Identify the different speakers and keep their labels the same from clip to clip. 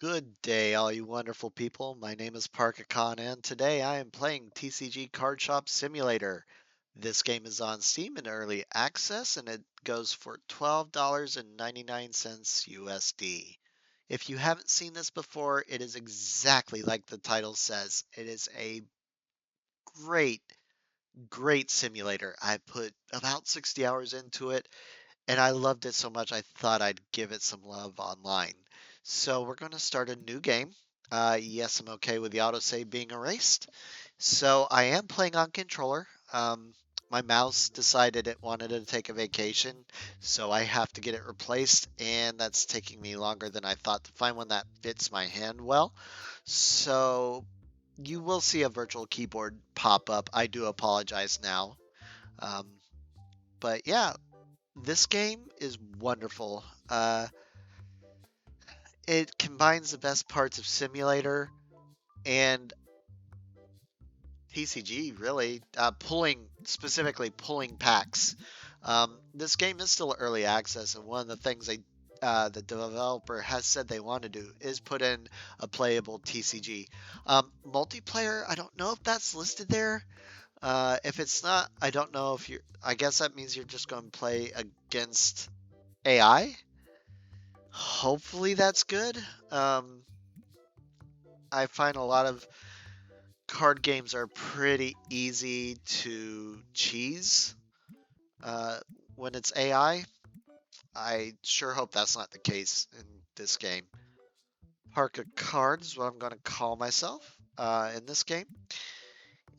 Speaker 1: Good day, all you wonderful people. My name is Parker Khan, and today I am playing TCG Card Shop Simulator. This game is on Steam in early access, and it goes for $12.99 USD. If you haven't seen this before, it is exactly like the title says. It is a great, great simulator. I put about 60 hours into it, and I loved it so much I thought I'd give it some love online. So we're going to start a new game. Yes, I'm okay with the autosave being erased. So I am playing on controller. My mouse decided it wanted to take a vacation, so I have to get it replaced, and that's taking me longer than I thought to find one that fits my hand well. So you will see a virtual keyboard pop up. I do apologize now. Um, but yeah, this game is wonderful. It combines the best parts of simulator and TCG, really, specifically pulling packs. This game is still early access, and one of the things the developer has said they want to do is put in a playable TCG. Multiplayer, I don't know if that's listed there. If it's not, I don't know if you're. I guess that means you're just going to play against AI. Hopefully that's good. Um, I find a lot of card games are pretty easy to cheese uh, when it's AI. I sure hope that's not the case in this game. Park of Cards is what I'm going to call myself in this game.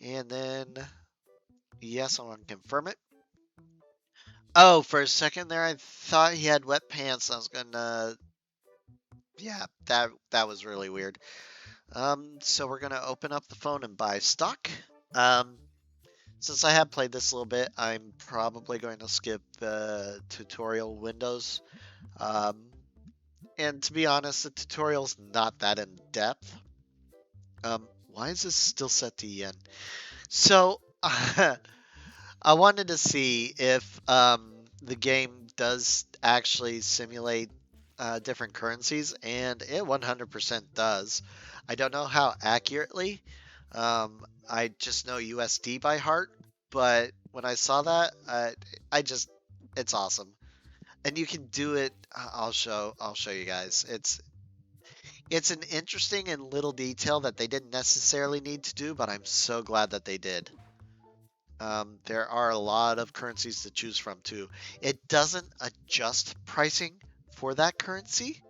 Speaker 1: And then, yes, I want to confirm it. Oh, for a second there, I thought he had wet pants. I was gonna, yeah, that was really weird. So we're gonna open up the phone and buy stock. Um, since I have played this a little bit, I'm probably going to skip the tutorial windows. Um, and to be honest, the tutorial's not that in depth. Why is this still set to yen? So I wanted to see if the game does actually simulate different currencies, and it 100% does. I don't know how accurately. I just know USD by heart, but when I saw that, I just it's awesome, and you can do it. I'll show you guys. It's an interesting and little detail that they didn't necessarily need to do, but I'm so glad that they did. There are a lot of currencies to choose from too. It doesn't adjust pricing for that currency,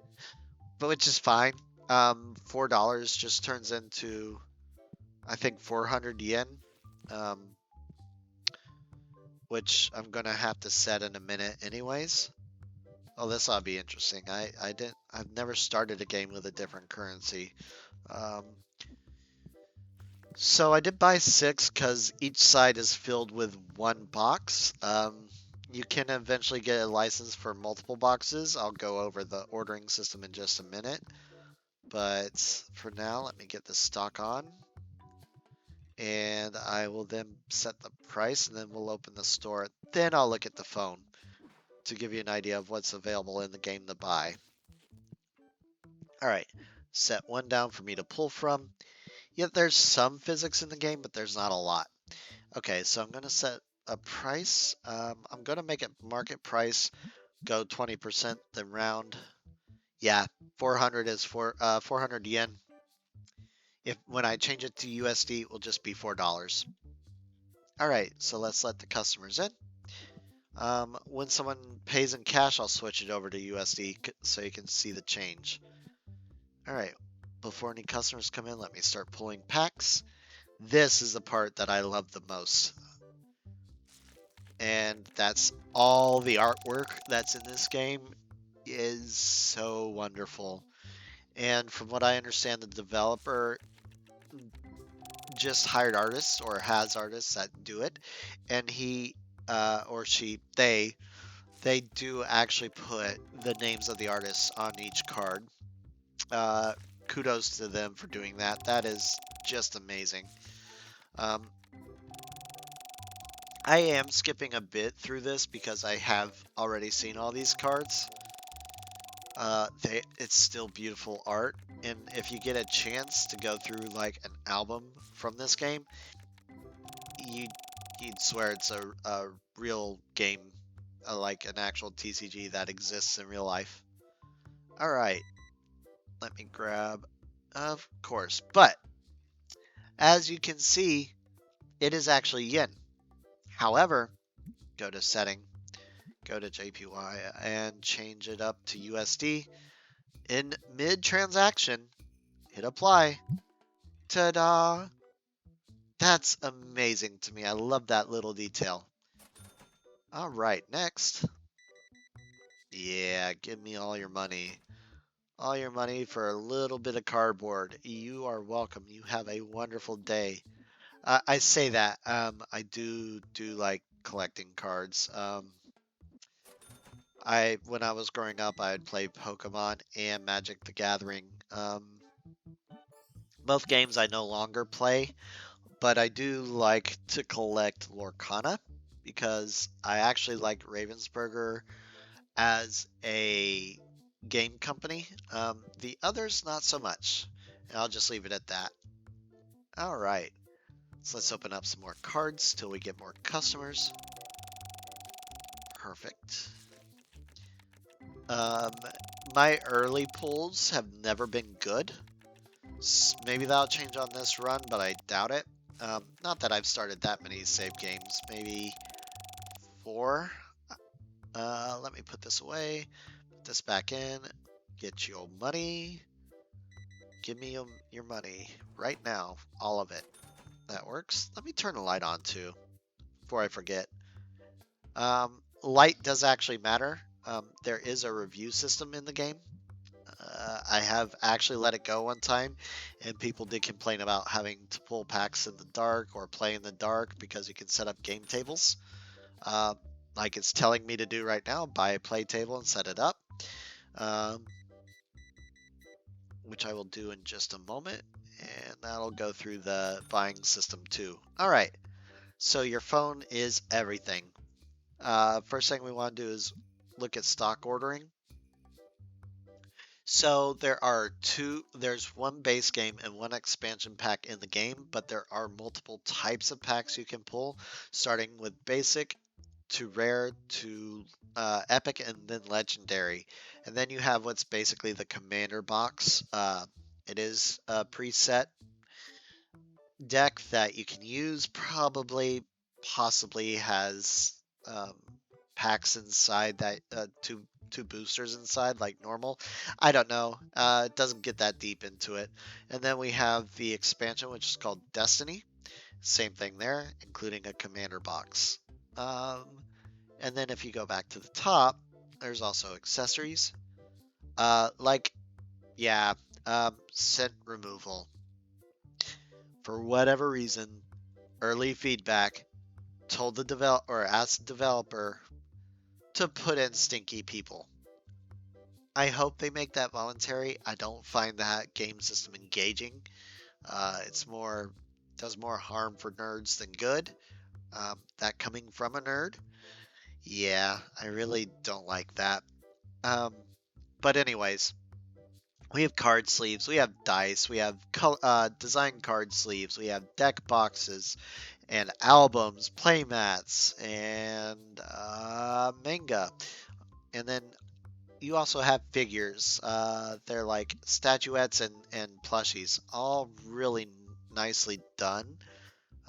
Speaker 1: but which is fine. $4 just turns into, I think, 400 yen, um, which I'm gonna have to set in a minute, anyways. Oh, this ought to be interesting. I've never started a game with a different currency. Um, So I did buy six because each side is filled with one box. You can eventually get a license for multiple boxes. I'll go over the ordering system in just a minute. But for now, let me get the stock on. And I will then set the price and then we'll open the store. Then I'll look at the phone to give you an idea of what's available in the game to buy. All right, set one down for me to pull from. Yet there's some physics in the game, but there's not a lot. Okay, so I'm going to set a price. I'm going to make it market price, go 20%, then round. Yeah, 400 is 400 yen. If when I change it to USD, it will just be $4. All right, so let's let the customers in. When someone pays in cash, I'll switch it over to USD so you can see the change. All right, before any customers come in, let me start pulling packs. This is the part that I love the most. And that's all the artwork that's in this game is so wonderful. And from what I understand, the developer just hired artists or has artists that do it, and he or she they do actually put the names of the artists on each card. Uh, Kudos to them for doing that. That is just amazing. Um, I am skipping a bit through this because I have already seen all these cards. It's still beautiful art, and if you get a chance to go through like an album from this game, you you'd swear it's a real game, like an actual TCG that exists in real life. All right, let me grab, of course, but as you can see, it is actually yen. However, go to setting, go to JPY, and change it up to USD. In mid transaction, hit apply. Ta-da! That's amazing to me. I love that little detail. All right, next. Yeah, give me all your money. All your money for a little bit of cardboard. You are welcome. You have a wonderful day. I say that. I do like collecting cards. When I was growing up, I'd play Pokemon and Magic the Gathering. Both games I no longer play, but I do like to collect Lorcana because I actually like Ravensburger as a game company. The others, not so much. And I'll just leave it at that. All right. So let's open up some more cards till we get more customers. Perfect. Um, my early pulls have never been good. Maybe that'll change on this run, but I doubt it. Not that I've started that many save games, maybe 4. Let me put this away, put this back in, get your money. Give me your money right now, all of it. That works. Let me turn the light on too, before I forget. Light does actually matter. There is a review system in the game. I have actually let it go one time, and people did complain about having to pull packs in the dark or play in the dark because you can set up game tables. Uh, like it's telling me to do right now, buy a play table and set it up, um, which I will do in just a moment, and that'll go through the buying system too. All right, so your phone is everything. First thing we want to do is look at stock ordering. So there's one base game and one expansion pack in the game, but there are multiple types of packs you can pull, starting with basic to rare to epic and then legendary. And then you have what's basically the commander box. It is a preset deck that you can use, possibly has um, packs inside that two boosters inside like normal. I don't know. It doesn't get that deep into it. And then we have the expansion, which is called Destiny. Same thing there, including a commander box. Um, and then if you go back to the top, there's also accessories. Like, yeah, scent removal. For whatever reason, early feedback told the developer or asked the developer to put in stinky people. I hope they make that voluntary. I don't find that game system engaging. It's more does more harm for nerds than good. That coming from a nerd, yeah, I really don't like that. Um, but anyways, we have card sleeves, we have dice, we have design card sleeves, we have deck boxes and albums, playmats, and manga. And then you also have figures. They're like statuettes and plushies, all really nicely done.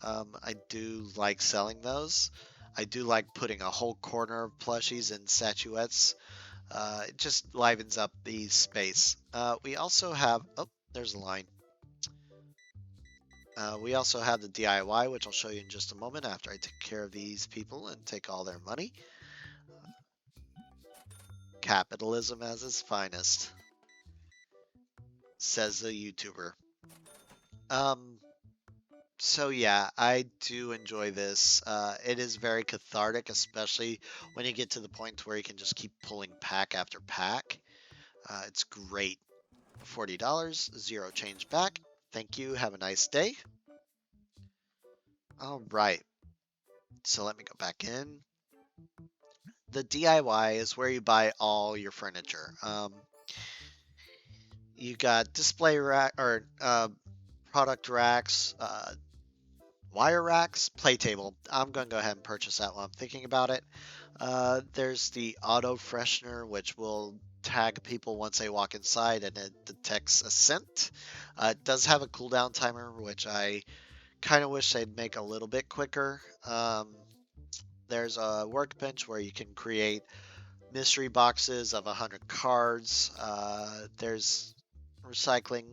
Speaker 1: I do like selling those. I do like putting a whole corner of plushies and statuettes. It just livens up the space. We also have, oh, there's a line. We also have the DIY, which I'll show you in just a moment after I take care of these people and take all their money. Capitalism as its finest, says the YouTuber. Um, so yeah, I do enjoy this. It is very cathartic, especially when you get to the point where you can just keep pulling pack after pack. It's great. $40, zero change back. Thank you. Have a nice day. All right. So let me go back in. The DIY is where you buy all your furniture. You got display rack or product racks, wire racks, play table. I'm going to go ahead and purchase that while I'm thinking about it. There's the auto freshener, which will tag people once they walk inside and it detects a scent. It does have a cooldown timer, which I kind of wish they'd make a little bit quicker. There's a workbench where you can create mystery boxes of 100 cards. There's recycling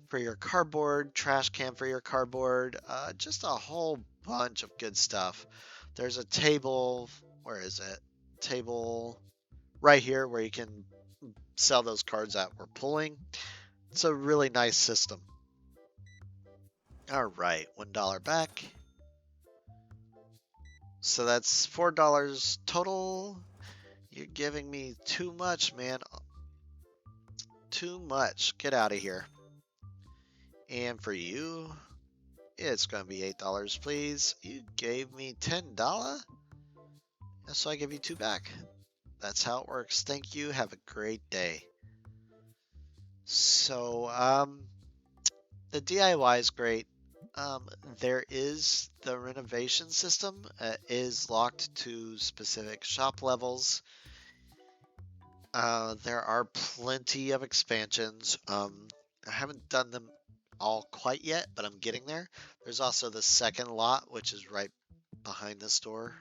Speaker 1: for your cardboard, trash can for your cardboard, just a whole bunch of good stuff. There's a table, where is it? Table right here where you can sell those cards that we're pulling. It's a really nice system. All right, $1 back. So that's $4 total. You're giving me too much, man. Too much. Get out of here. And for you, it's going to be $8, please. You gave me $10. So I give you 2 back. That's how it works. Thank you. Have a great day. So, the DIY is great. There is the renovation system is locked to specific shop levels. There are plenty of expansions. I haven't done them all quite yet, but I'm getting there. There's also the second lot, which is right behind this door.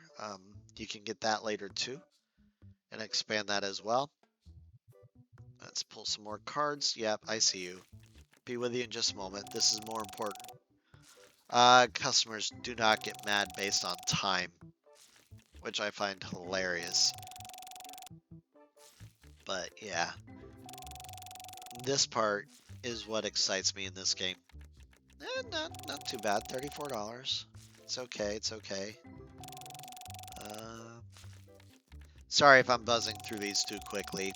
Speaker 1: You can get that later too and expand that as well. Let's pull some more cards. Yep, I see you. Be with you in just a moment. This is more important. Customers do not get mad based on time, which I find hilarious. But yeah, this part is what excites me in this game. Not too bad. $34. It's okay. It's okay. Sorry if I'm buzzing through these too quickly.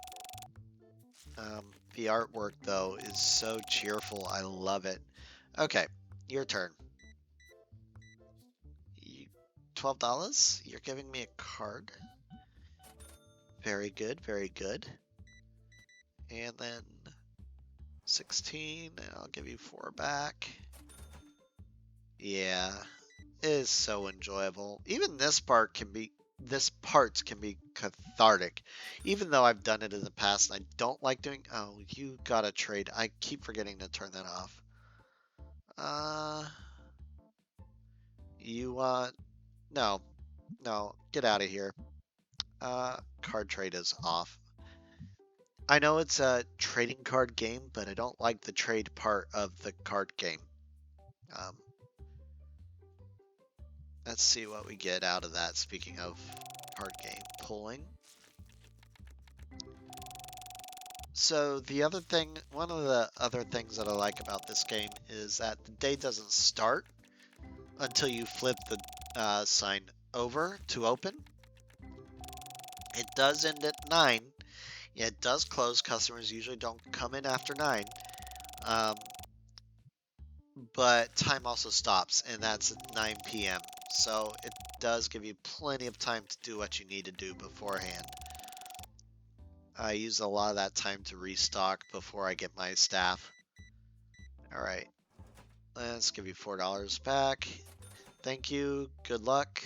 Speaker 1: The artwork, though, is so cheerful. I love it. Okay, your turn. $12? You're giving me a card. Very good, very good. And then 16, and I'll give you 4 back. Yeah, it is so enjoyable. Even this part can be cathartic. Even though I've done it in the past and I don't like doing. Oh, you got a trade. I keep forgetting to turn that off. You want no, get out of here. Card trade is off. I know it's a trading card game, but I don't like the trade part of the card game. Let's see what we get out of that. Speaking of card game, pulling. So the other thing, one of the other things that I like about this game is that the day doesn't start until you flip the sign over to open. It does end at 9. Yeah, it does close. Customers usually don't come in after 9. But time also stops, and that's at 9 p.m. So it does give you plenty of time to do what you need to do beforehand. I use a lot of that time to restock before I get my staff. All right, let's give you $4 back. Thank you. Good luck.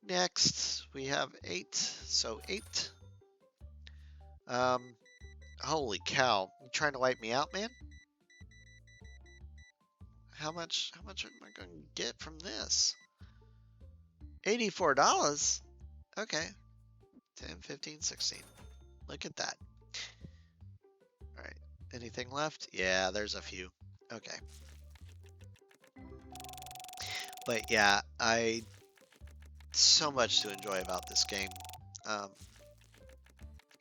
Speaker 1: Next, we have 8. So 8. Holy cow! You trying to wipe me out, man? How much am I going to get from this? $84? Okay. 10, 15, 16. Look at that. All right. Anything left? Yeah, there's a few. Okay. But yeah, so much to enjoy about this game.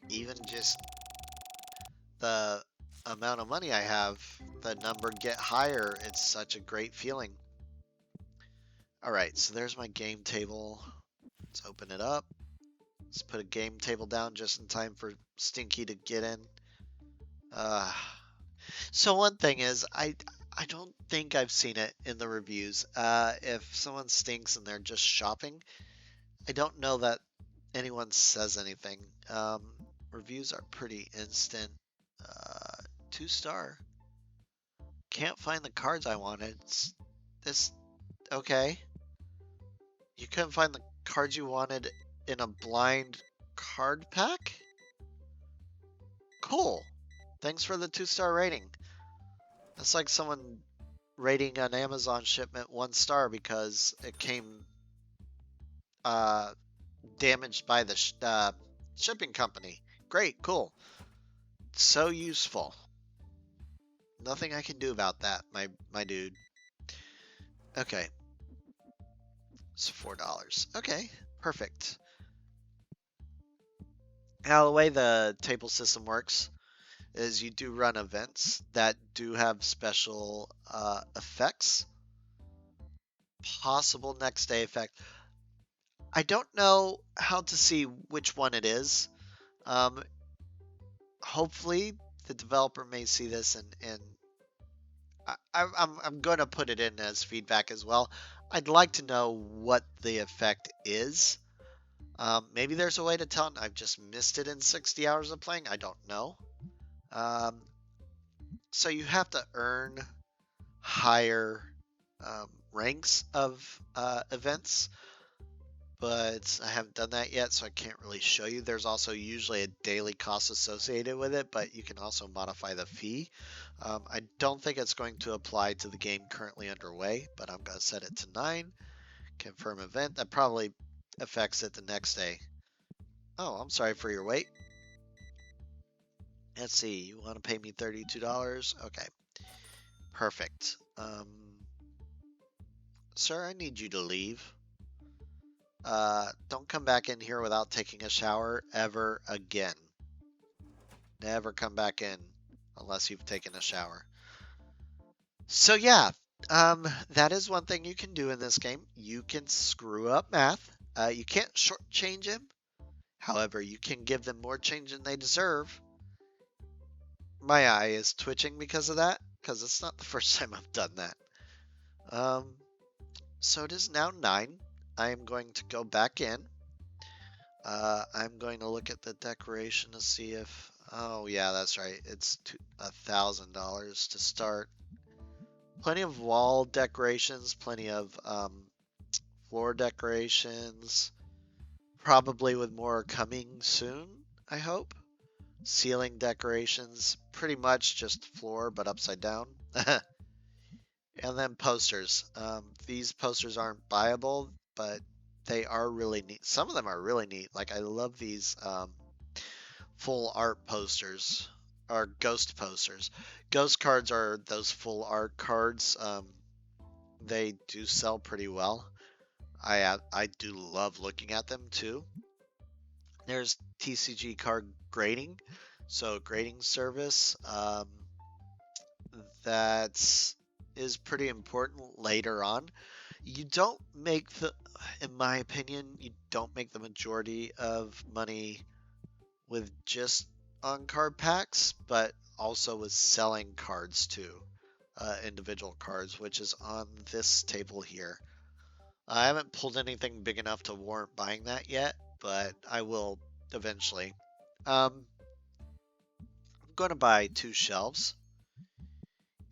Speaker 1: Even just the amount of money I have, the number get higher. It's such a great feeling. All right, so there's my game table. Let's open it up. Let's put a game table down just in time for Stinky to get in. So one thing is, I don't think I've seen it in the reviews. If someone stinks and they're just shopping, I don't know that anyone says anything. Reviews are pretty instant. 2-star. Can't find the cards I wanted. Okay. You couldn't find the cards you wanted in a blind card pack? Cool. Thanks for the 2-star rating. That's like someone rating an Amazon shipment 1 star because it came damaged by the shipping company. Great, cool. So useful. Nothing I can do about that, my dude. Okay. It's $4. Okay, perfect. Now the way the table system works is you do run events that do have special effects. Possible next day effect. I don't know how to see which one it is. Hopefully the developer may see this and I'm going to put it in as feedback as well. I'd like to know what the effect is. Maybe there's a way to tell, and I've just missed it in 60 hours of playing. I don't know. So you have to earn higher ranks of events, but I haven't done that yet, so I can't really show you. There's also usually a daily cost associated with it, but you can also modify the fee. I don't think it's going to apply to the game currently underway, but I'm going to set it to 9. Confirm event. That probably affects it the next day. Oh, I'm sorry for your wait. Let's see. You want to pay me $32? Okay. Perfect. Sir, I need you to leave. Don't come back in here without taking a shower ever again. Never come back in unless you've taken a shower. So yeah, that is one thing you can do in this game. You can screw up math. You can't shortchange him. However, you can give them more change than they deserve. My eye is twitching because of that, because it's not the first time I've done that. So it is now 9. I am going to go back in. I'm going to look at the decoration to see if... Oh, yeah, that's right. It's $1,000 to start. Plenty of wall decorations, plenty of floor decorations. Probably with more coming soon, I hope. Ceiling decorations, pretty much just floor, but upside down. And then posters. These posters aren't buyable, but they are really neat. Some of them are really neat. Like, I love these full art posters, or ghost posters. Ghost cards are those full art cards. They do sell pretty well. I do love looking at them too. There's TCG Card Grading. So grading service. That is pretty important later on. You don't make in my opinion, you don't make the majority of money with just on card packs, but also with selling cards too, individual cards, which is on this table here. I haven't pulled anything big enough to warrant buying that yet, but I will eventually. I'm going to buy 2 shelves.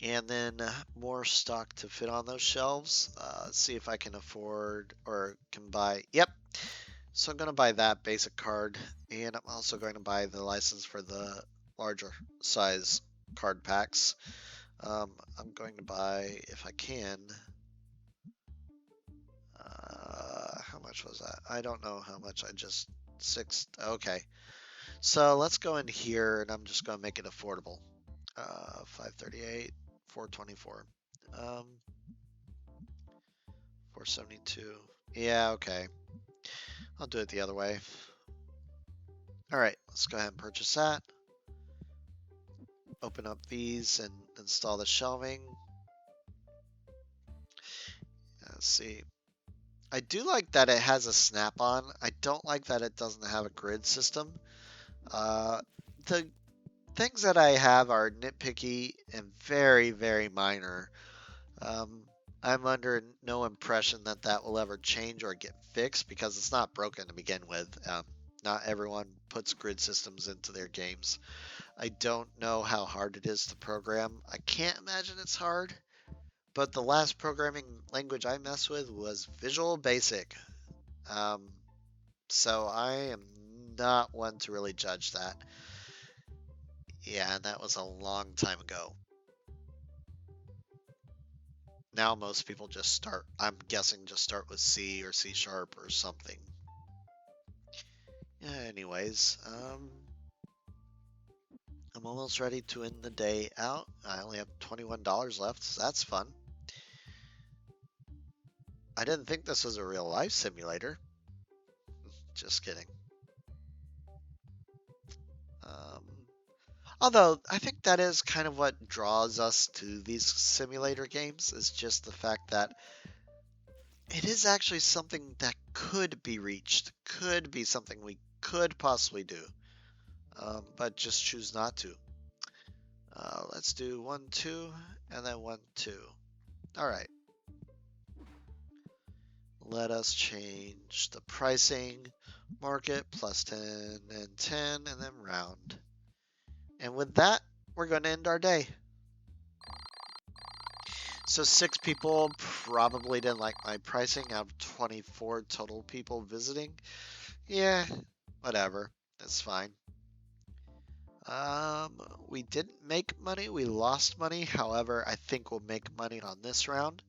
Speaker 1: And then more stock to fit on those shelves. See if I can afford or can buy. Yep. So I'm going to buy that basic card. And I'm also going to buy the license for the larger size card packs. I'm going to buy, if I can. How much was that? I don't know how much. I just 6. Okay. So let's go in here and I'm just going to make it affordable. 538. 424. 472. Yeah, okay. I'll do it the other way. All right, let's go ahead and purchase that. Open up these and install the shelving. Let's see. I do like that it has a snap-on. I don't like that it doesn't have a grid system. The things that I have are nitpicky and very, very minor. I'm under no impression that that will ever change or get fixed because it's not broken to begin with. Not everyone puts grid systems into their games. I don't know how hard it is to program. I can't imagine it's hard, but the last programming language I messed with was Visual Basic. Um, so I am not one to really judge that. Yeah, and that was a long time ago. Now most people just start, I'm guessing, just start with C or C sharp or something. Yeah, anyways, I'm almost ready to end the day out. I only have $21 left, so that's fun. I didn't think this was a real life simulator. Just kidding. Um, Although I think that is kind of what draws us to these simulator games, is just the fact that it is actually something that could be reached, could be something we could possibly do, but just choose not to. Let's do 1, 2, and then 1, 2. All right. Let us change the pricing, market plus 10 and 10, and then round. And with that, we're going to end our day. So 6 people probably didn't like my pricing out of 24 total people visiting. Yeah, whatever. That's fine. We didn't make money. We lost money. However, I think we'll make money on this round.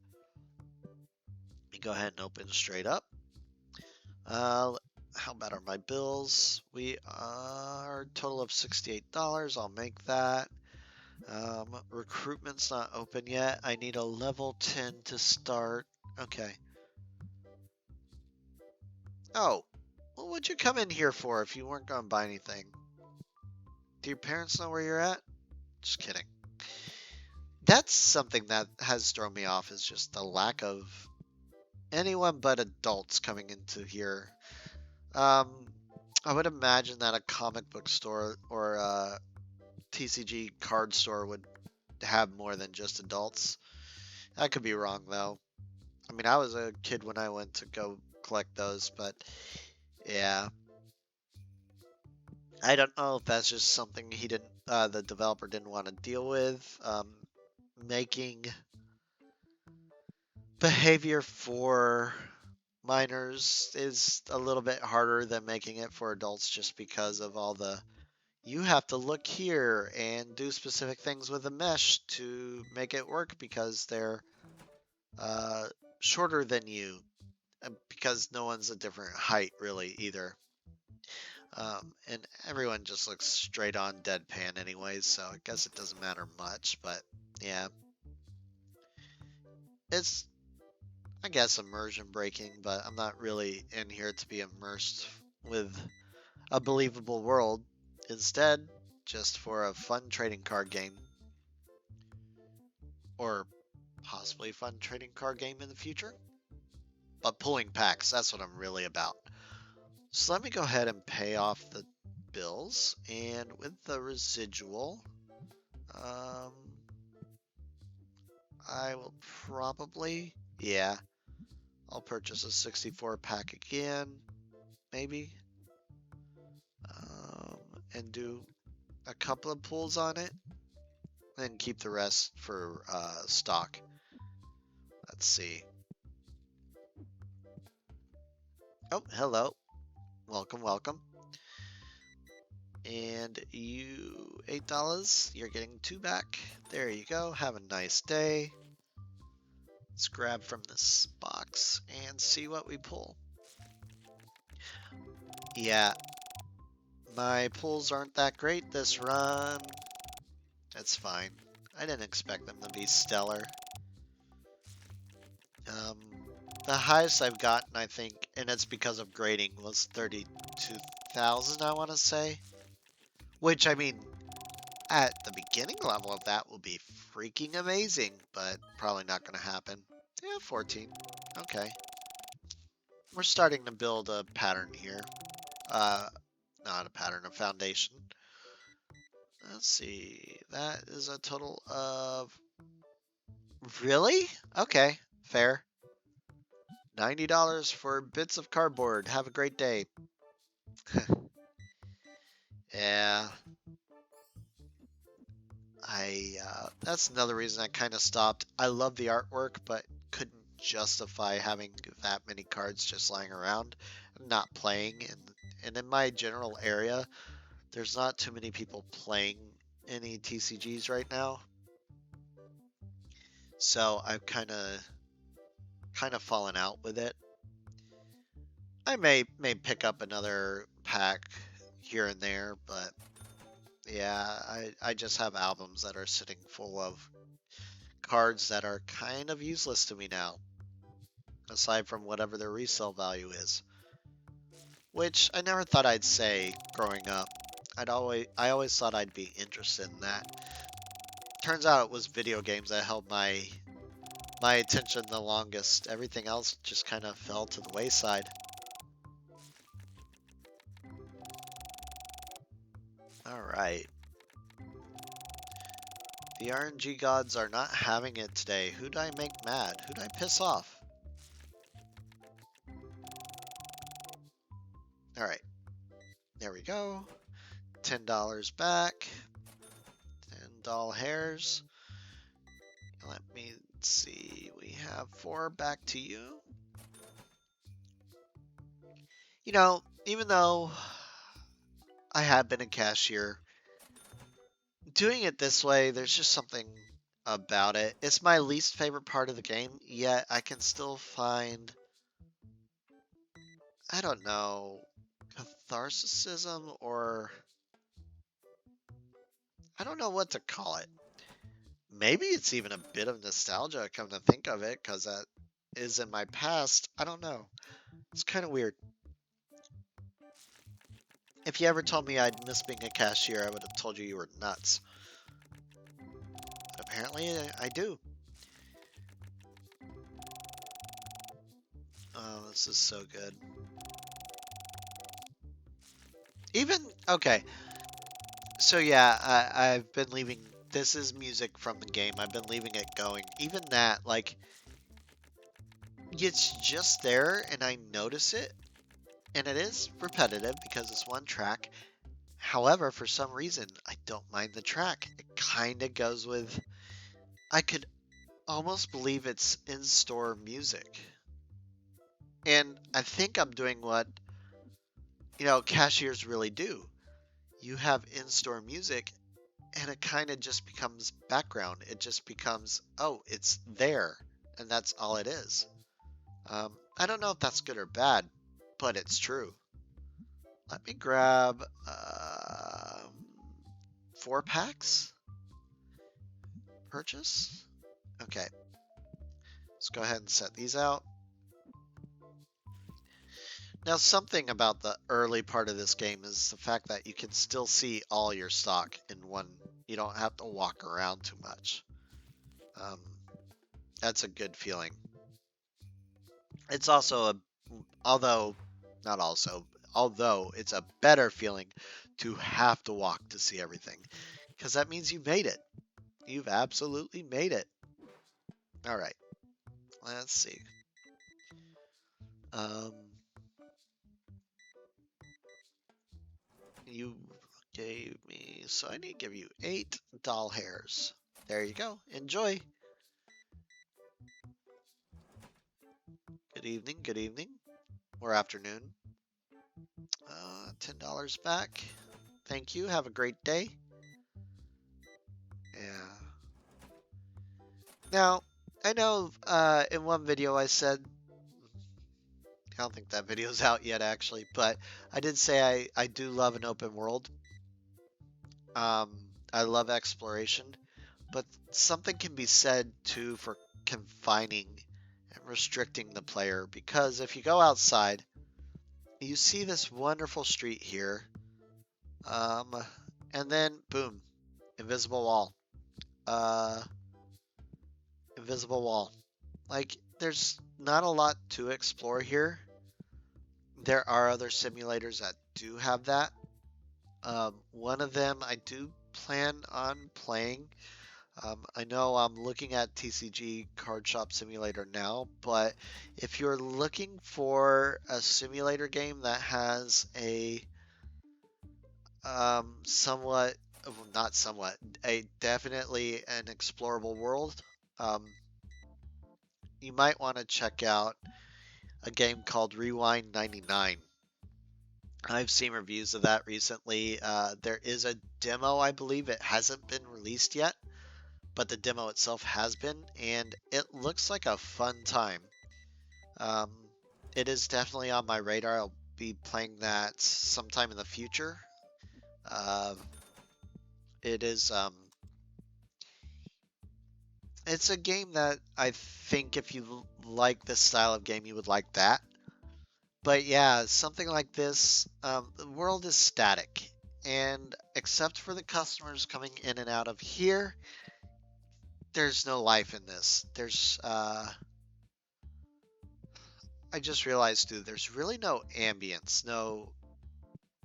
Speaker 1: Let me go ahead and open straight up. How about are my bills? We are a total of $68. I'll make that. Recruitment's not open yet. I need a level 10 to start. Okay. Oh, well, what'd you come in here for if you weren't going to buy anything? Do your parents know where you're at? Just kidding. That's something that has thrown me off, is just the lack of anyone but adults coming into here. I would imagine that a comic book store or a TCG card store would have more than just adults. I could be wrong though. I mean, I was a kid when I went to go collect those, but yeah. I don't know if that's just something the developer didn't want to deal with. Making behavior for minors is a little bit harder than making it for adults, just because of all the, you have to look here and do specific things with the mesh to make it work because they're uh, shorter than you, because no one's a different height really either. And everyone just looks straight on deadpan anyways, so I guess it doesn't matter much, but yeah. It's, I guess, immersion breaking, but I'm not really in here to be immersed with a believable world. Instead, just for a fun trading card game. Or possibly a fun trading card game in the future. But pulling packs, that's what I'm really about. So let me go ahead and pay off the bills. And with the residual, I will probably, yeah, I'll purchase a 64 pack again, maybe. And do a couple of pulls on it. And keep the rest for stock. Let's see. Oh, hello. Welcome, welcome. And you, $8. You're getting 2 back. There you go. Have a nice day. Let's grab from this box and see what we pull. Yeah, my pulls aren't that great this run. That's fine. I didn't expect them to be stellar. The highest I've gotten, I think, and it's because of grading, was 32,000, I want to say. Which, I mean, at the beginning level of that will be freaking amazing, but probably not going to happen. Yeah, 14. Okay. We're starting to build a pattern here. Not a pattern, a foundation. Let's see. That is a total of... Really? Okay, fair. $90 for bits of cardboard. Have a great day. Yeah. that's another reason I kind of stopped. I love the artwork, but couldn't justify having that many cards just lying around, not playing. And in my general area, there's not too many people playing any TCGs right now, so I've kind of fallen out with it. I may pick up another pack here and there, but yeah, I just have albums that are sitting full of cards that are kind of useless to me now, aside from whatever their resale value is. Which I never thought I'd say growing up. I always thought I'd be interested in that. Turns out it was video games that held my attention the longest. Everything else just kind of fell to the wayside. Alright. The RNG gods are not having it today. Who'd I make mad? Who'd I piss off? Alright. There we go. $10 back. 10 doll hairs. Let me see. We have 4 back to you. You know, even though I have been a cashier, doing it this way, there's just something about it. It's my least favorite part of the game, yet I can still find, I don't know, catharsicism, or I don't know what to call it. Maybe it's even a bit of nostalgia, come to think of it, because that is in my past. I don't know. It's kind of weird. If you ever told me I'd miss being a cashier, I would have told you were nuts. But apparently, I do. Oh, this is so good. Even, okay. So yeah, I've been leaving, this is music from the game. I've been leaving it going. Even that, like, it's just there and I notice it. And it is repetitive because it's one track. However, for some reason, I don't mind the track. It kind of goes with, I could almost believe it's in-store music. And I think I'm doing what, cashiers really do. You have in-store music and it kind of just becomes background. It just becomes, oh, it's there. And that's all it is. I don't know if that's good or bad, but it's true. Let me grab 4 packs. Purchase. Okay. Let's go ahead and set these out. Now, something about the early part of this game is the fact that you can still see all your stock in one. You don't have to walk around too much. That's a good feeling. It's also although it's a better feeling to have to walk to see everything, because that means you made it. You've absolutely made it. All right, let's see. You gave me, so I need to give you 8 doll hairs. There you go. Enjoy. Good evening. Good evening. Or afternoon. $10 back. Thank you. Have a great day. Yeah. Now, I know in one video I said, I don't think that video's out yet actually, but I did say I do love an open world. I love exploration, but something can be said too for confining and restricting the player, because if you go outside, you see this wonderful street here, and then boom, invisible wall. Invisible wall. Like, there's not a lot to explore here. There are other simulators that do have that. One of them I do plan on playing. I know I'm looking at TCG Card Shop Simulator now, but if you're looking for a simulator game that has a somewhat not somewhat, a definitely an explorable world. Um, you might want to check out a game called Rewind 99. I've seen reviews of that recently. There is a demo, I believe it hasn't been released yet, but the demo itself has been, and it looks like a fun time. Um, it is definitely on my radar. I'll be playing that sometime in the future. Uh, it is it's a game that I think if you like this style of game, you would like that. But yeah, something like this, the world is static, and except for the customers coming in and out of here, there's no life in this. I just realized, dude, there's really no ambience, no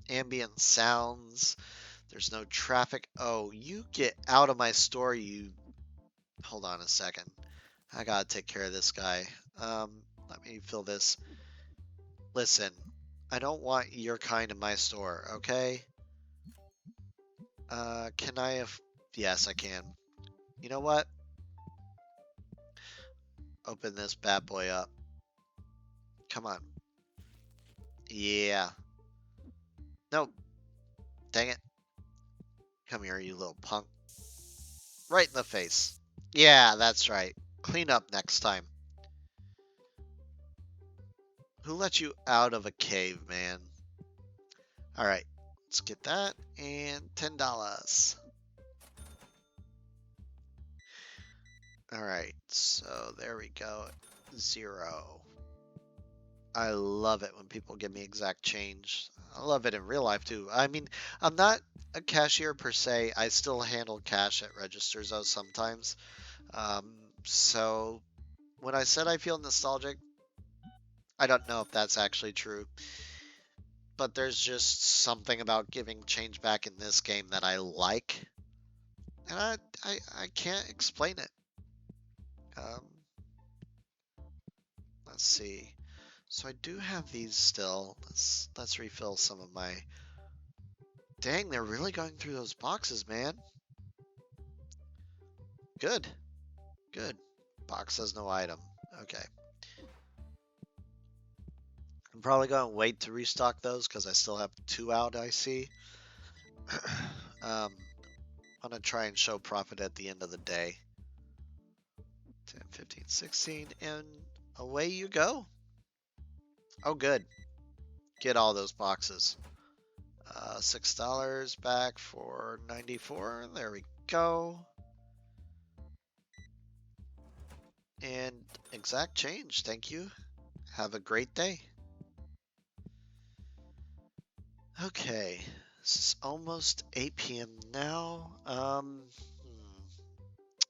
Speaker 1: ambient sounds. There's no traffic. Oh, you get out of my store, you. Hold on a second. I gotta take care of this guy. Let me fill this. Listen, I don't want your kind in my store, okay? Can I have... Yes, I can. You know what? Open this bad boy up. Come on. Yeah. Nope. Dang it. Come here, you little punk. Right in the face. Yeah, that's right. Clean up next time. Who let you out of a cave, man? Alright. Let's get that. And $10. Alright. So there we go. 0. I love it when people give me exact change. I love it in real life too. I mean, I'm not a cashier per se. I still handle cash at registers though sometimes. Um, so when I said I feel nostalgic, I don't know if that's actually true. But there's just something about giving change back in this game that I like. And I can't explain it. Um, let's see. So I do have these still. Let's refill some of my... Dang, they're really going through those boxes, man. Good. Good. Box has no item. Okay. I'm probably going to wait to restock those because I still have 2 out, I see. I'm going to try and show profit at the end of the day. 10, 15, 16, and away you go. Oh, good. Get all those boxes. $6 back for 94. There we go. And exact change. Thank you. Have a great day. Okay. This is almost 8 p.m. now.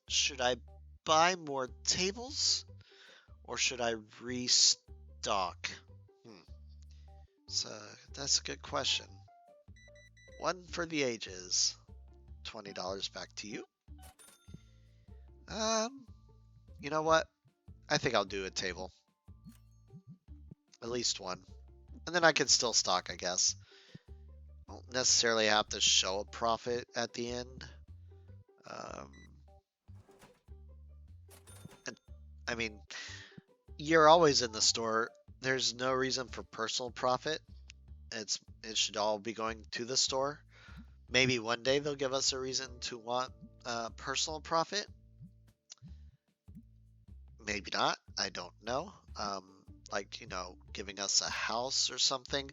Speaker 1: Should I buy more tables or should I restock? So that's a good question. One for the ages. $20 back to you. You know what? I think I'll do a table. At least one. And then I can still stock, I guess. Don't necessarily have to show a profit at the end. I mean, you're always in the store. There's no reason for personal profit. It should all be going to the store. Maybe one day they'll give us a reason to want personal profit. Maybe not. I don't know. Like, you know, giving us a house or something.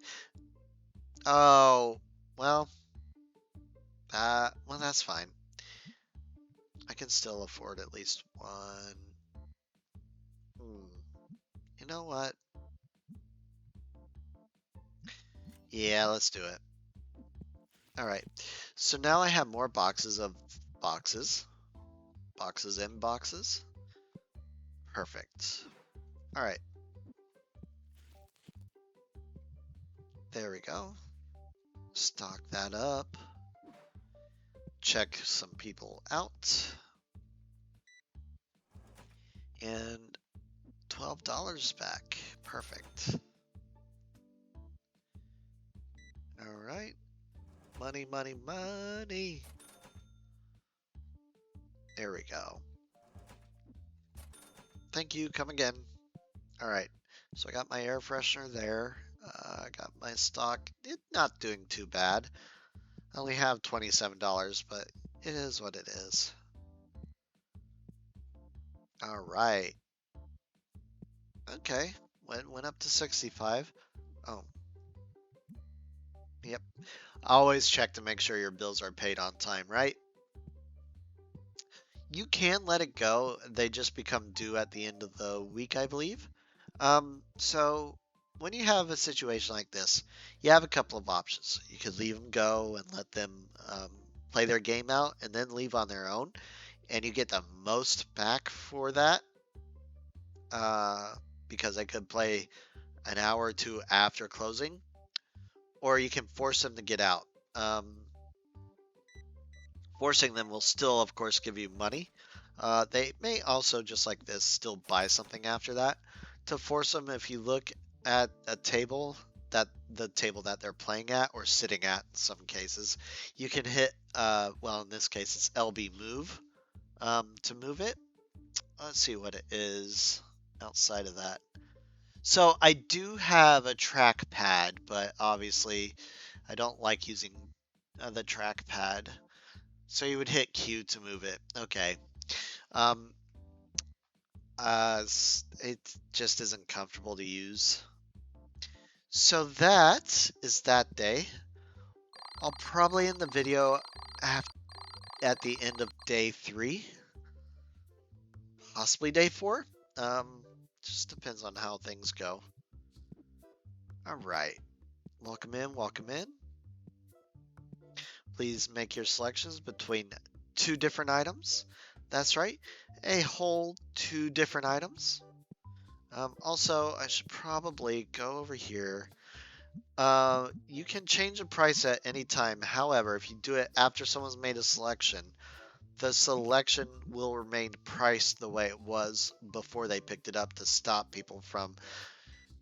Speaker 1: Oh, well, that's fine. I can still afford at least one. You know what? Yeah, let's do it. All right. So now I have more boxes of boxes. Boxes in boxes. Perfect. All right. There we go. Stock that up. Check some people out. And $12 back. Perfect. All right. Money, money, money. There we go. Thank you. Come again. All right. So I got my air freshener there. I got my stock. It's not doing too bad. I only have $27, but it is what it is. All right. Okay. Went up to 65. Oh, yep. Always check to make sure your bills are paid on time, right? You can let it go. They just become due at the end of the week, I believe. So when you have a situation like this, you have a couple of options. You could leave them go and let them play their game out and then leave on their own, and you get the most back for that uh, because they could play an hour or two after closing, or you can force them to get out. Um, Forcing them will still, of course, give you money. They may also, just like this, still buy something after that. To force them, if you look at a table, that the table that they're playing at or sitting at in some cases, you can hit, well, in this case, it's LB move to move it. Let's see what it is outside of that. So I do have a trackpad, but obviously I don't like using the trackpad. So you would hit Q to move it. Okay. Um, it just isn't comfortable to use. So that is that day. I'll probably end the video at the end of day 3, possibly day 4. Just depends on how things go. All right. Welcome in, welcome in. Please make your selections between 2 different items. That's right, a whole 2 different items. Also, I should probably go over here. You can change the price at any time. However, if you do it after someone's made a selection, the selection will remain priced the way it was before they picked it up to stop people from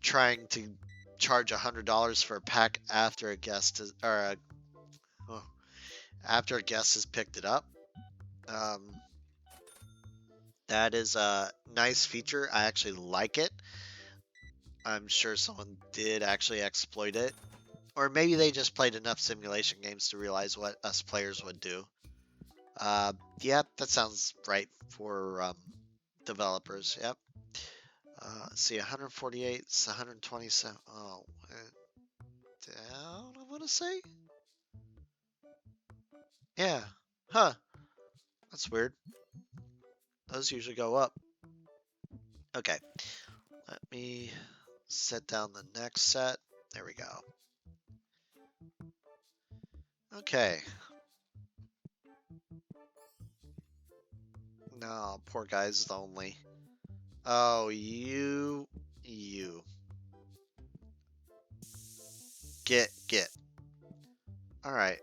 Speaker 1: trying to charge $100 for a pack after a guest is, oh, after a guest has picked it up. Um, that is a nice feature. I actually like it. I'm sure someone did actually exploit it. Or maybe they just played enough simulation games to realize what us players would do. Yep, that sounds right for developers. Yep. Let's see, 148, it's 127. Oh, down, I want to say? Yeah. Huh. That's weird. Those usually go up. Okay. Let me set down the next set. There we go. Okay. No, poor guy's lonely. Oh, you. Get. All right.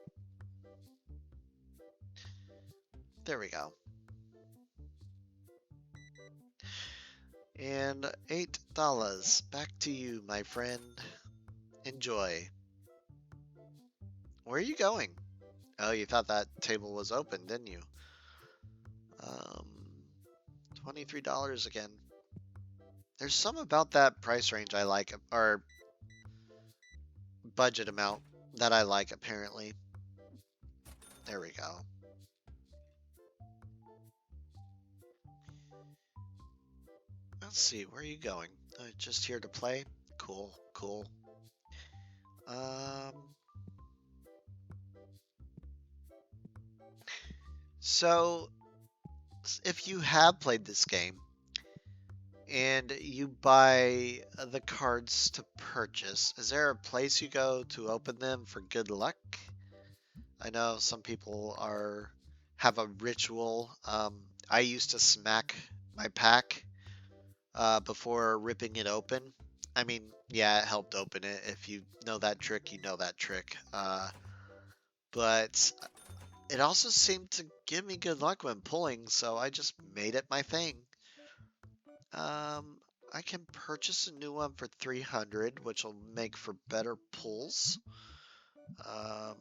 Speaker 1: There we go. And $8. Back to you, my friend. Enjoy. Where are you going? Oh, you thought that table was open, didn't you? Um, $23 again. There's some about that price range I like, or budget amount that I like, apparently. There we go. Let's see, where are you going? Just here to play? Cool, cool. Um, so, if you have played this game, and you buy the cards to purchase, is there a place you go to open them for good luck? I know some people have a ritual. I used to smack my pack before ripping it open. I mean, yeah, it helped open it. If you know that trick, you know that trick. But it also seemed to give me good luck when pulling, so I just made it my thing. Um, I can purchase a new one for 300, which will make for better pulls. Um,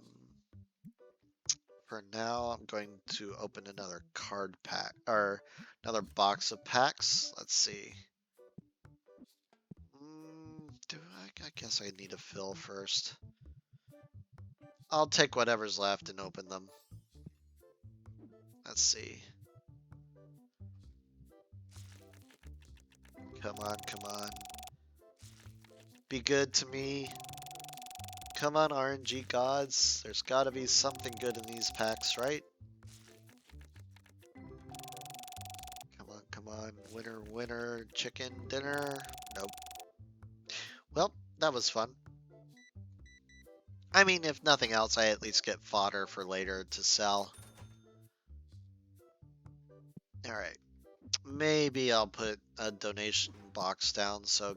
Speaker 1: For now, I'm going to open another card pack, or another box of packs. Let's see. I guess I need to fill first. I'll take whatever's left and open them. Let's see. Come on, come on. Be good to me. Come on, RNG gods. There's gotta be something good in these packs, right? Come on, come on. Winner, winner, chicken dinner. Nope. Well, that was fun. I mean, if nothing else, I at least get fodder for later to sell. Alright. Maybe I'll put a donation box down so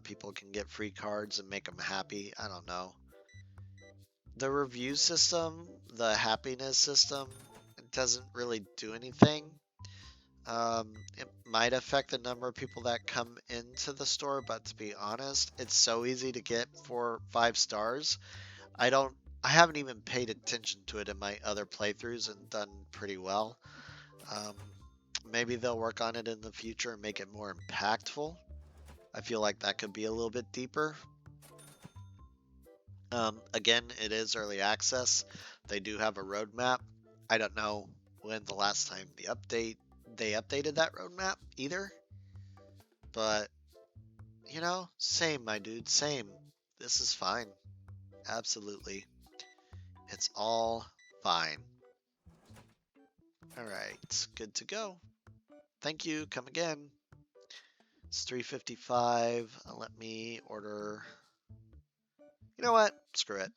Speaker 1: people can get free cards and make them happy. I don't know. The review system, the happiness system, it doesn't really do anything. It might affect the number of people that come into the store, but to be honest, it's so easy to get 4-5 stars. I haven't even paid attention to it in my other playthroughs and done pretty well. Maybe they'll work on it in the future and make it more impactful. I feel like that could be a little bit deeper. Again, it is early access. They do have a roadmap. I don't know when the last time they updated that roadmap either. But, you know, same, my dude, same. This is fine. Absolutely. It's all fine. Alright, good to go. Thank you, come again. It's 3:55. Let me order... You know what? Screw it.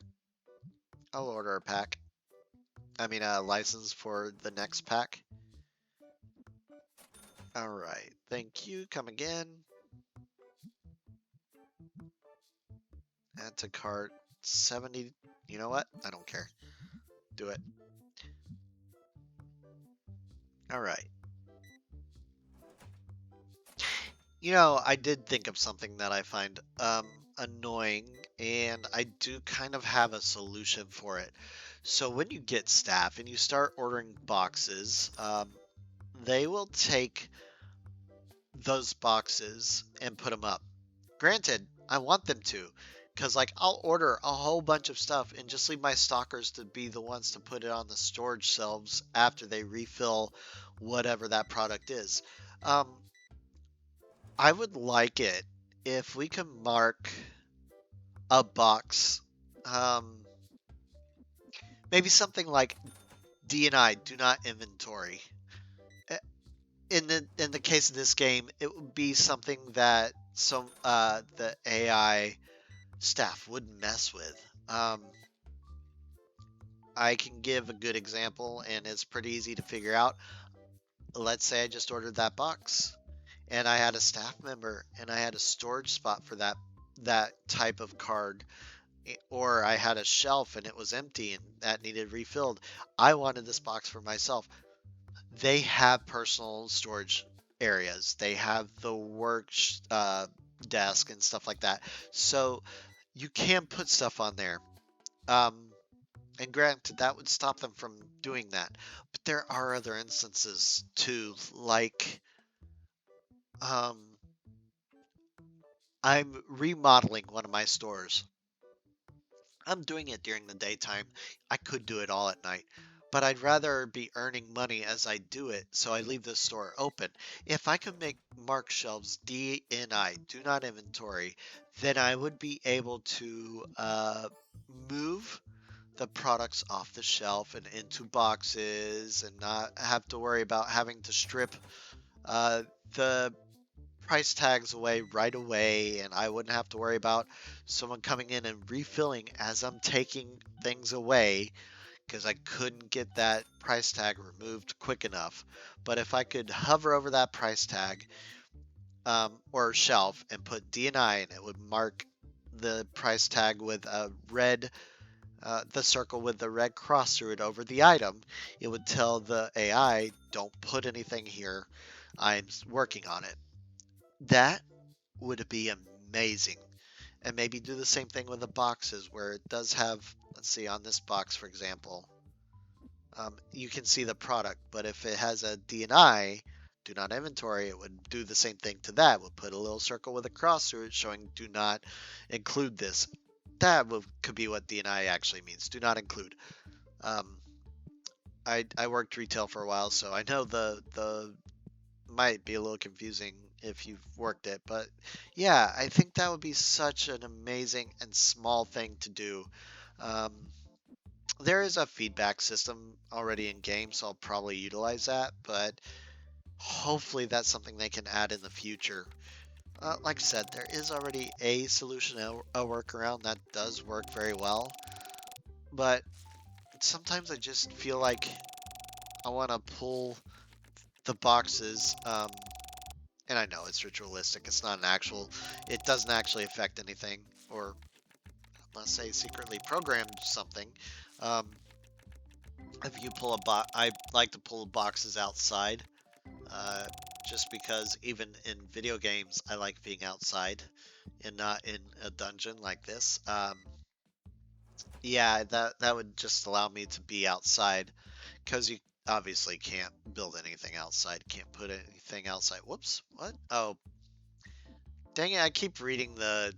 Speaker 1: I'll order a pack. I mean, a license for the next pack. Alright, thank you, come again. Add to cart 70. You know what? I don't care. Do it. Alright. You know, I did think of something that I find annoying, and I do kind of have a solution for it. So when you get staff and you start ordering boxes, they will take those boxes and put them up. Granted, I want them to, because like I'll order a whole bunch of stuff and just leave my stockers to be the ones to put it on the storage shelves after they refill whatever that product is. I would like it if we can mark a box, maybe something like D&I, do not inventory. In the case of this game, it would be something that the AI staff wouldn't mess with. I can give a good example, and it's pretty easy to figure out. Let's say I just ordered that box, and I had a staff member, and I had a storage spot for that type of card, or I had a shelf and it was empty and that needed refilled. I wanted this box for myself. They have personal storage areas. They have the work desk and stuff like that. So you can put stuff on there. And granted, that would stop them from doing that. But there are other instances too, like I'm remodeling one of my stores. I'm doing it during the daytime. I could do it all at night, but I'd rather be earning money as I do it, so I leave the store open. If I could make mark shelves D&I, do not inventory, then I would be able to move the products off the shelf and into boxes and not have to worry about having to strip the price tags away right away, and I wouldn't have to worry about someone coming in and refilling as I'm taking things away because I couldn't get that price tag removed quick enough. But if I could hover over that price tag or shelf and put D&I, and it would mark the price tag with a red the circle with the red cross through it over the item, it would tell the AI, don't put anything here, I'm working on it. That would be amazing. And maybe do the same thing with the boxes where it does have, let's see, on this box, for example, you can see the product. But if it has a DNI, do not inventory, it would do the same thing to that. It would put a little circle with a cross through it showing do not include this. That could be what DNI actually means. Do not include. Um, I worked retail for a while, so I know the might be a little confusing if you've worked it, but yeah, I think that would be such an amazing and small thing to do. Um, there is a feedback system already in game, so I'll probably utilize that, but hopefully that's something they can add in the future. Like I said, there is already a solution, a workaround that does work very well, but sometimes I just feel like I want to pull the boxes. And I know it's ritualistic. It's not an actual. It doesn't actually affect anything, or let's say secretly programmed something. Um, if you pull a box, I like to pull boxes outside, uh, just because even in video games, I like being outside and not in a dungeon like this. Yeah, that would just allow me to be outside, because you obviously can't build anything outside, can't put anything outside. Whoops, what? Oh, dang it, I keep reading the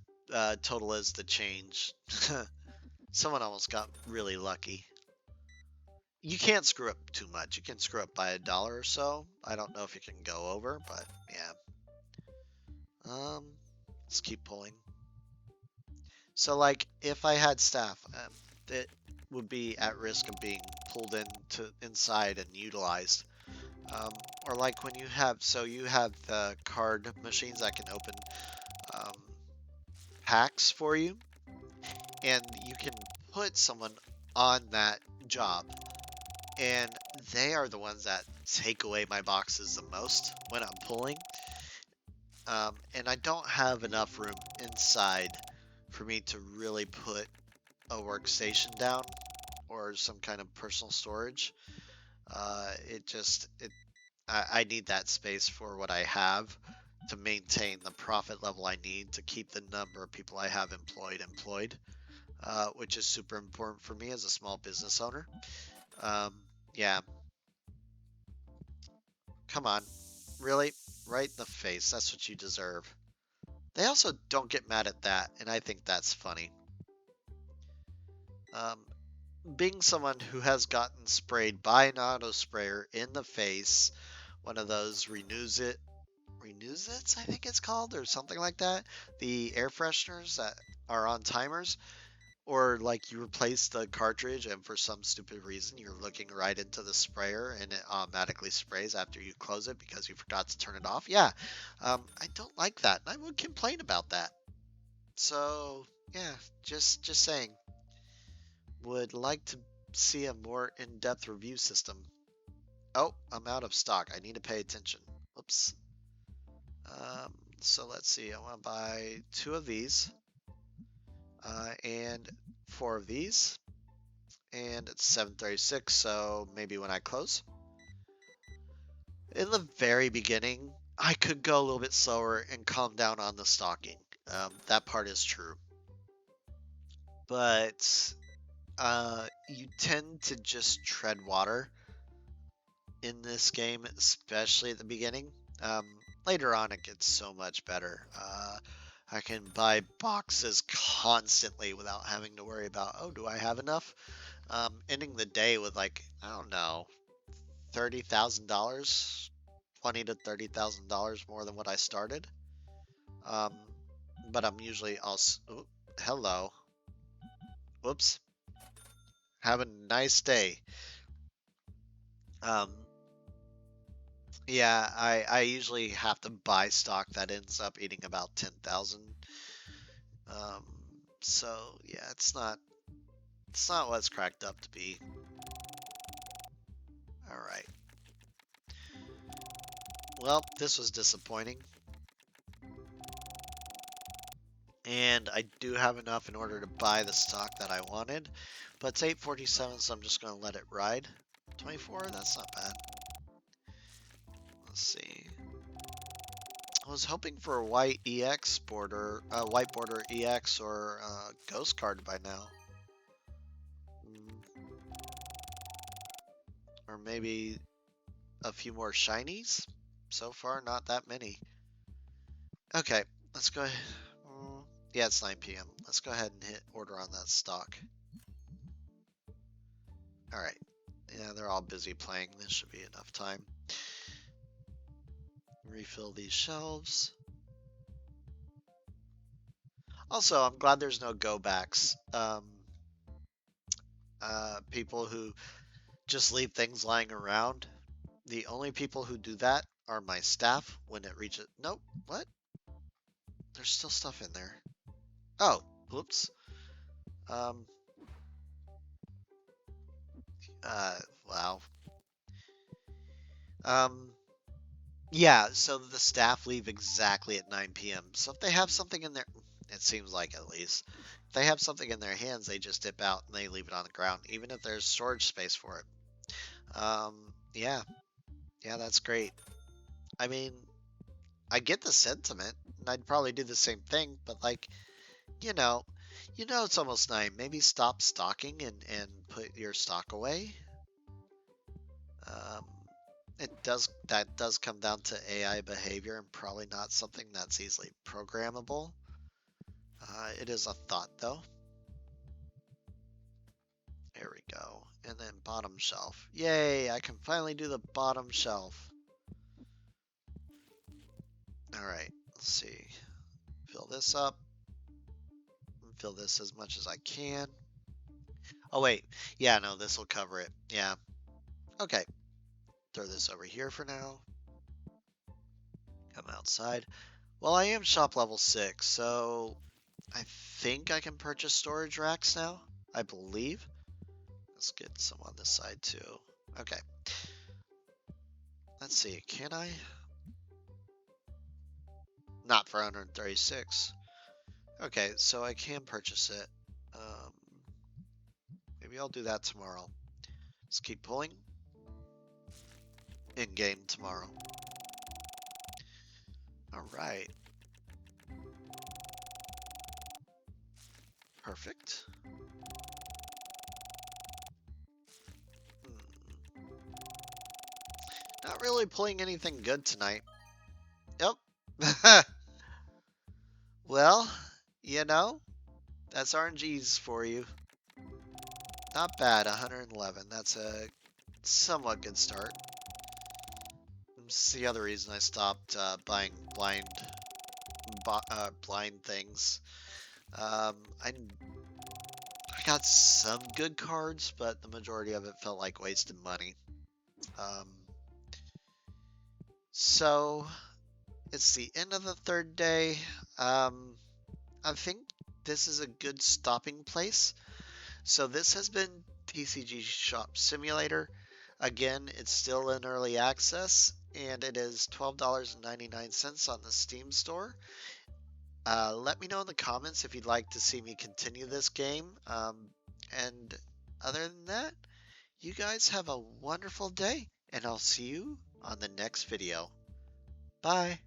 Speaker 1: total as the change. Someone almost got really lucky. You can't screw up too much. You can screw up by $1 or so. I don't know if you can go over, but yeah. Let's keep pulling. So like, if I had staff, it would be at risk of being pulled into inside and utilized. Or like when you have, so you have the card machines that can open um, packs for you, and you can put someone on that job, and they are the ones that take away my boxes the most when I'm pulling. And I don't have enough room inside for me to really put a workstation down or some kind of personal storage. I need that space for what I have to maintain the profit level I need to keep the number of people I have employed, which is super important for me as a small business owner. Um, yeah, come on. Really? Right in the face. That's what you deserve. They also don't get mad at that, and I think that's funny. Um, being someone who has gotten sprayed by an auto sprayer in the face, one of those renews it, I think it's called, or something like that. The air fresheners that are on timers, or like you replace the cartridge and for some stupid reason you're looking right into the sprayer and it automatically sprays after you close it because you forgot to turn it off. Yeah, I don't like that. I would complain about that. So yeah, just saying. Would like to see a more in-depth review system. Oh, I'm out of stock. I need to pay attention. Oops. So let's see. I want to buy 2 of these and 4 of these. And it's 7:36, so maybe when I close. In the very beginning, I could go a little bit slower and calm down on the stocking. That part is true. But you tend to just tread water in this game, especially at the beginning. Um, Later on, it gets so much better. I can buy boxes constantly without having to worry about, oh, do I have enough? Ending the day with like, I don't know, $30,000, $20,000 to $30,000 more than what I started. Um, but I'm usually also, ooh, hello, whoops, have a nice day. Um, Yeah, I usually have to buy stock that ends up eating about 10,000. Um, so yeah, it's not what it's cracked up to be. All right. Well, this was disappointing. And I do have enough in order to buy the stock that I wanted, but it's 8:47, so I'm just going to let it ride. 24, that's not bad. Let's see. I was hoping for a white border EX or ghost card by now. Mm, Or maybe a few more shinies? So far, not that many. Okay, let's go ahead. Yeah, it's 9 p.m. Let's go ahead and hit order on that stock. Alright. Yeah, they're all busy playing. This should be enough time. Refill these shelves. Also, I'm glad there's no go backs. People who just leave things lying around. The only people who do that are my staff when it reaches. Nope. What? There's still stuff in there. Oh, whoops. Um. Wow. Um. Yeah. So the staff leave exactly at 9 p.m. So if they have something in their, it seems like at least, if they have something in their hands, they just dip out and they leave it on the ground, even if there's storage space for it. Yeah. Yeah, that's great. I mean, I get the sentiment, and I'd probably do the same thing, but like, you know, it's almost 9. Maybe stop stocking and put your stock away. Um, that does come down to AI behavior and probably not something that's easily programmable. It is a thought though. There we go. And then bottom shelf. Yay, I can finally do the bottom shelf. All right, let's see. Fill this up. Fill this as much as I can. Oh, wait. Yeah, no, this will cover it. Yeah. Okay. Throw this over here for now. Come outside. Well, I am shop level 6, so I think I can purchase storage racks now. I believe. Let's get some on this side too. Okay. Let's see. Can I? Not for 136. Okay, so I can purchase it. Maybe I'll do that tomorrow. Let's keep pulling. In-game tomorrow. Alright. Perfect. Not really pulling anything good tonight. Yep. Well, that's RNGs for you. Not bad, 111. That's a somewhat good start. It's the other reason I stopped buying blind things. I got some good cards, but the majority of it felt like wasted money. So it's the end of the third day. I think this is a good stopping place. So this has been TCG Shop Simulator. Again, it's still in early access, and it is $12.99 on the Steam store. Let me know in the comments if you'd like to see me continue this game. And other than that, you guys have a wonderful day, and I'll see you on the next video. Bye.